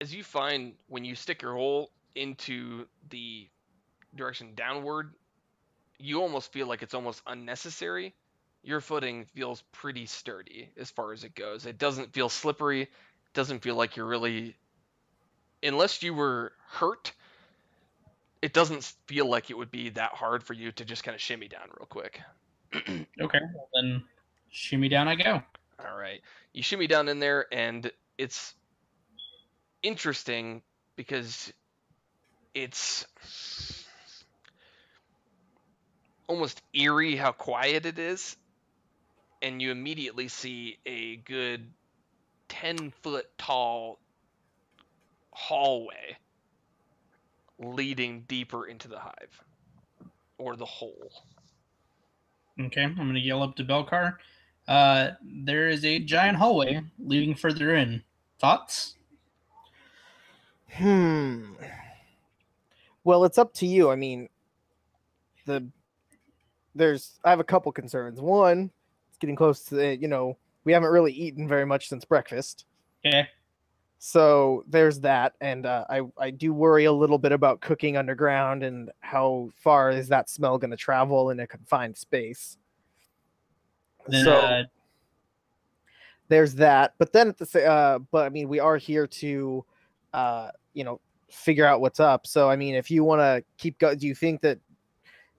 as you find when you stick your hole into the direction downward, you almost feel like it's almost unnecessary. Your footing feels pretty sturdy as far as it goes. It doesn't feel slippery. It doesn't feel like you're really, unless you were hurt, it doesn't feel like it would be that hard for you to just kind of shimmy down real quick. Okay, well then shimmy down I go. All right. You shimmy down in there, and it's interesting because it's almost eerie how quiet it is, and you immediately see a good 10-foot tall hallway leading deeper into the hive or the hole. Okay, I'm gonna yell up to Belcar. There is a giant hallway leading further in. Thoughts? Well, it's up to you. I mean, I have a couple concerns. One, it's getting close to we haven't really eaten very much since breakfast. Okay. So there's that, and I do worry a little bit about cooking underground and how far is that smell going to travel in a confined space. Then, there's that, but then but I mean, we are here to, figure out what's up. So I mean, if you want to keep going, do you think that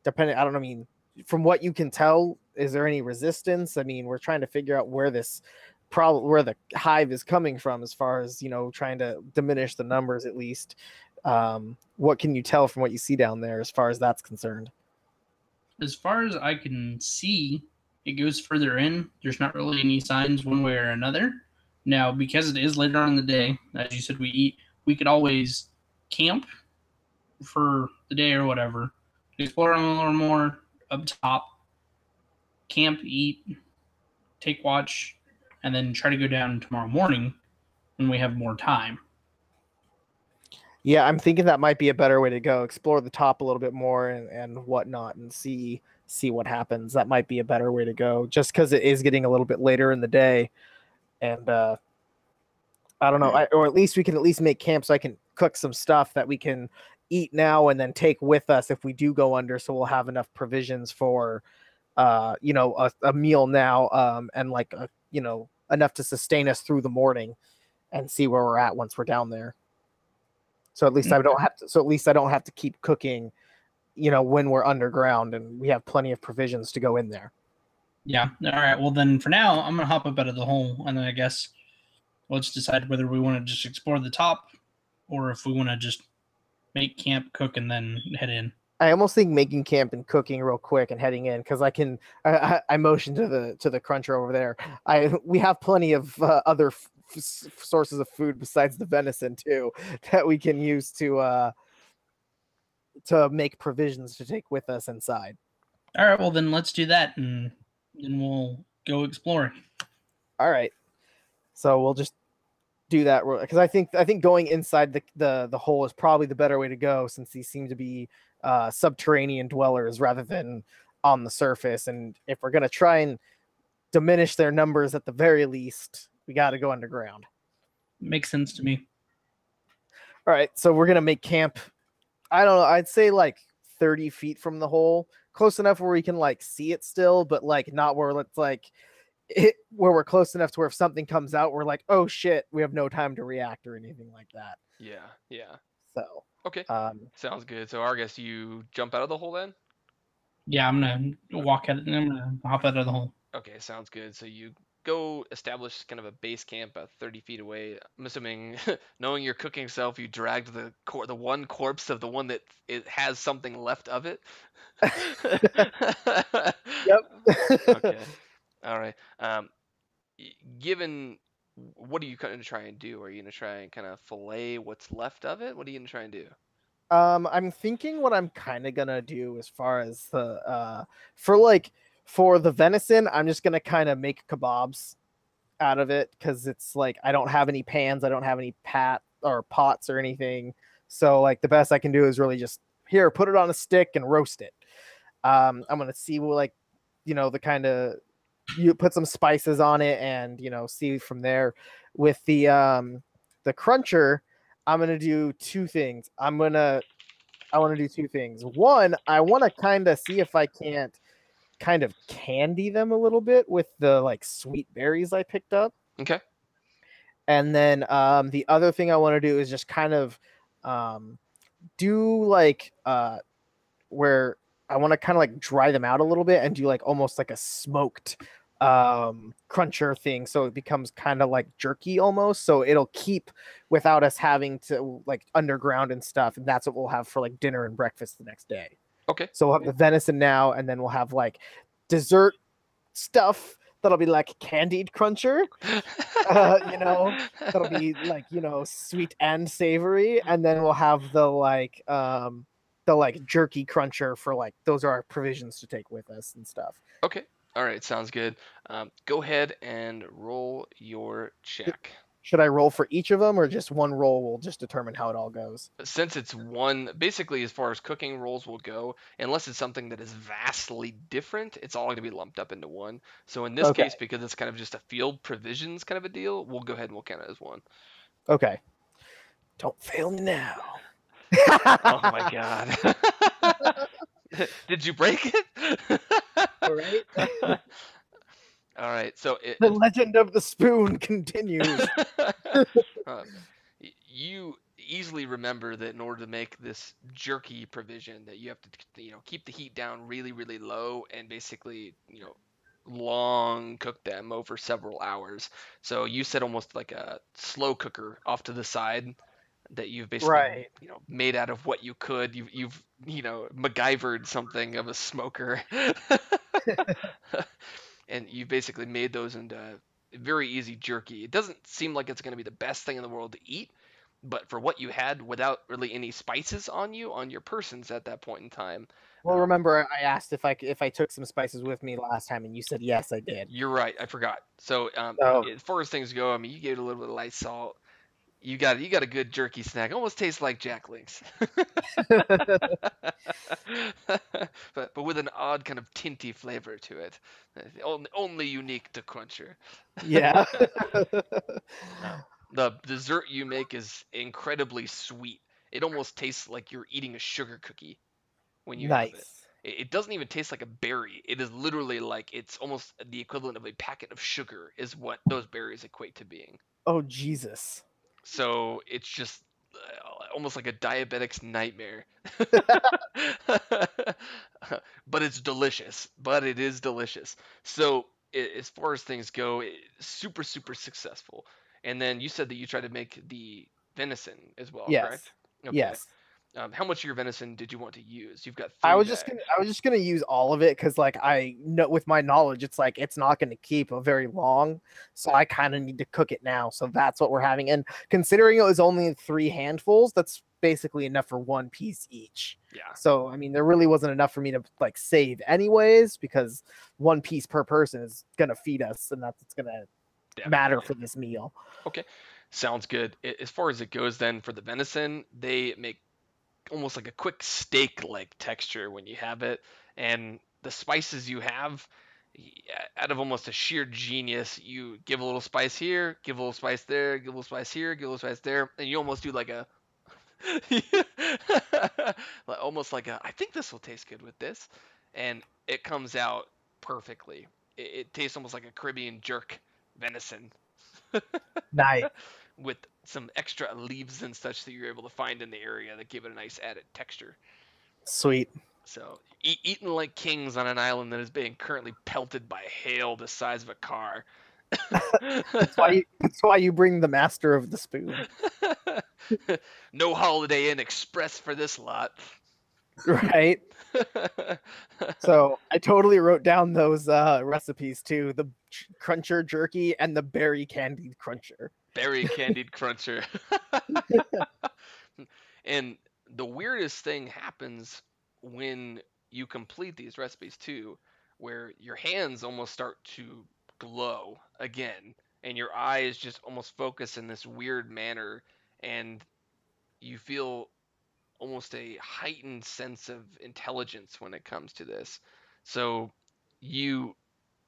depending? I don't know. I mean, from what you can tell, is there any resistance? I mean, we're trying to figure out where where the hive is coming from, as far as trying to diminish the numbers at least. What can you tell from what you see down there, as far as that's concerned? as far as I can see, it goes further in. There's not really any signs one way or another. Now, because it is later on in the day, as you said, we eat. We could always camp for the day or whatever, explore a little more up top, camp, eat, take watch, and then try to go down tomorrow morning when we have more time. Yeah, I'm thinking that might be a better way to go. Explore the top a little bit more and whatnot, and see what happens. That might be a better way to go, just because it is getting a little bit later in the day, and I don't know, or at least we can at least make camp so I can cook some stuff that we can eat now and then take with us if we do go under. So we'll have enough provisions for, a meal now, and like enough to sustain us through the morning, and see where we're at once we're down there. So at least I don't have to. So at least I don't have to keep cooking, when we're underground, and we have plenty of provisions to go in there. Yeah. All right. Well, then for now, I'm gonna hop up out of the hole, and then I guess let's decide whether we want to just explore the top, or if we want to just make camp, cook, and then head in. I almost think making camp and cooking real quick and heading in, because I motioned to the cruncher over there. We have plenty of other sources of food besides the venison too that we can use to make provisions to take with us inside. All right. Well, then let's do that, and then we'll go exploring. All right. So we'll just do that, because I think going inside the hole is probably the better way to go, since these seem to be subterranean dwellers rather than on the surface. And if we're going to try and diminish their numbers at the very least, we got to go underground. Makes sense to me. All right. So we're going to make camp. I don't know. I'd say like 30 feet from the hole, close enough where we can like see it still, but like not where it's like where we're close enough to where if something comes out, we're like, oh shit, we have no time to react or anything like that. Yeah. So okay, sounds good. So Argus, you jump out of the hole then? Yeah, I'm gonna walk out. I'm gonna hop out of the hole. Okay, sounds good. So you go establish kind of a base camp about 30 feet away. I'm assuming, knowing your cooking self, you dragged the one corpse of the one that it has something left of it. Yep. Okay. All right. Given, what are you going to try and do? Are you going to try and kind of fillet what's left of it? What are you going to try and do? I'm thinking what I'm kind of gonna do, as far as the for the venison, I'm just gonna kind of make kebabs out of it, because it's like I don't have any pans, I don't have any pots or anything. So like the best I can do is really just here, put it on a stick and roast it. I'm gonna see the kind of, you put some spices on it, and see from there. With the cruncher, I'm gonna do two things. I want to do two things. One, I want to kind of see if I can't kind of candy them a little bit with the like sweet berries I picked up. Okay. And then the other thing I want to do is just kind of um, do like where I want to kind of like dry them out a little bit and do like almost like a smoked cruncher thing, so it becomes kind of like jerky almost, so it'll keep without us having to like underground and stuff, and that's what we'll have for like dinner and breakfast the next day. Okay. So we'll have the venison now, and then we'll have like dessert stuff that'll be like candied cruncher, that'll be like sweet and savory, and then we'll have the like jerky cruncher for like those are our provisions to take with us and stuff. Okay. All right. Sounds good. Go ahead and roll your check. Should I roll for each of them, or just one roll will just determine how it all goes? Since it's one, basically, as far as cooking rolls will go, unless it's something that is vastly different, it's all going to be lumped up into one. So in this Okay. case, because it's kind of just a field provisions kind of a deal, we'll go ahead and we'll count it as one. Okay. Don't fail me now. Oh my god. Did you break it? All right. All right. So The legend of the spoon continues. uh, you easily remember that in order to make this jerky provision, that you have to keep the heat down really, really low and basically long cook them over several hours. So you said almost like a slow cooker off to the side that you've basically Right. made out of what you could. You've MacGyvered something of a smoker. And you basically made those into very easy jerky. It doesn't seem like it's going to be the best thing in the world to eat, but for what you had without really any spices on your persons at that point in time. Well, remember I asked if I took some spices with me last time, and you said yes, I did. You're right. I forgot. So So as far as things go, I mean, you gave it a little bit of light salt. You got a good jerky snack. Almost tastes like Jack Link's. but with an odd kind of tinty flavor to it. Only unique to Cruncher. yeah. The dessert you make is incredibly sweet. It almost tastes like you're eating a sugar cookie when you have it. Nice. It doesn't even taste like a berry. It is literally like it's almost the equivalent of a packet of sugar is what those berries equate to being. Oh Jesus. So it's just almost like a diabetic's nightmare. But it's delicious. But it is delicious. So as far as things go, super, super successful. And then you said that you tried to make the venison as well, Yes. correct? Okay. Yes. How much of your venison did you want to use? You've got I 3 was bags. just gonna use all of it because like I know with my knowledge it's like it's not gonna keep a very long, so I kind of need to cook it now. So that's what we're having. And considering it was only 3 handfuls, that's basically enough for one piece each. Yeah. So I mean, there really wasn't enough for me to like save anyways, because one piece per person is gonna feed us, and that's what's gonna matter for this meal. Okay. Sounds good. As far as it goes, then for the venison, they make almost like a quick steak-like texture when you have it, and the spices you have, out of almost a sheer genius, you give a little spice here, give a little spice there, give a little spice here, give a little spice there, and you almost do like a almost like a I think this will taste good with this, and it comes out perfectly. It tastes almost like a Caribbean jerk venison Nice. with some extra leaves and such that you're able to find in the area that give it a nice added texture. Sweet. So, eaten like kings on an island that is being currently pelted by hail the size of a car. That's why you bring the master of the spoon. No Holiday Inn Express for this lot. Right. So I totally wrote down those recipes too: the cruncher jerky and the berry candied cruncher. Berry candied cruncher. And the weirdest thing happens when you complete these recipes too, where your hands almost start to glow again, and your eyes just almost focus in this weird manner, and you feel almost a heightened sense of intelligence when it comes to this. So you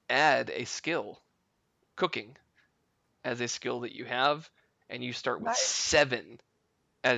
add a skill, cooking, as a skill that you have, and you start with Nice. 7 as